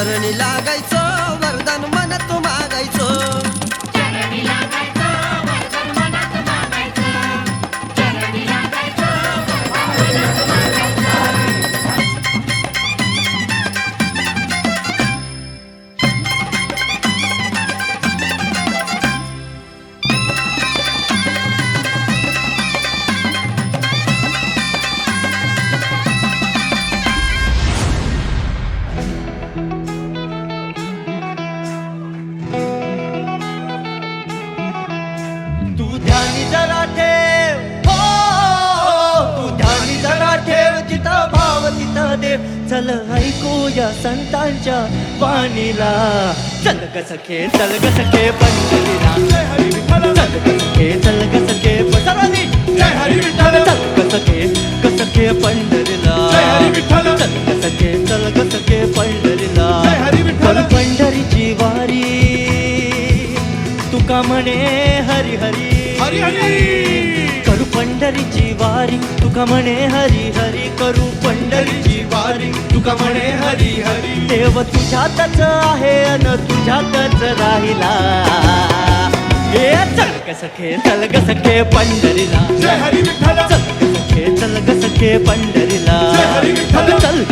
चरणी लागायचं वरदान मनात मागायचं. चरणी लागायचं वरदान मनात मागायचं. चरणी लागायचं वरदान मनात मागायचं. तू ध्यानी जरा ठेव, हो तू ध्यानी जरा ठेव, जिथं भाव तिथं देव. चल ऐकूया संतांच्या वाणीला. चल ग सखे चल ग सखे पंढरीला. जय हरी विठ्ठल. चल ग सखे चल ग सखे सर्वांनी जय हरी विठ्ठल. चल ग सखे पंढरीला. जय हरी विठ्ठल. चल ग सखे पंढरीला. जय हरी विठ्ठल. पंढरीची वारी तुका म्हणे हरी हरी हरी हरी. करू पंढरीची वारी तुका म्हणे हरी हरी. करू पंढरीची वारी तुका म्हणे हरी हरी. देव तुझ्यातच आहे अन तुझ्यातच राहिला. हे चल ग सखे चल ग सखे पंढरीला. जय हरी विठ्ठल. चल ग सखे पंढरीला. जय हरी विठ्ठल. चल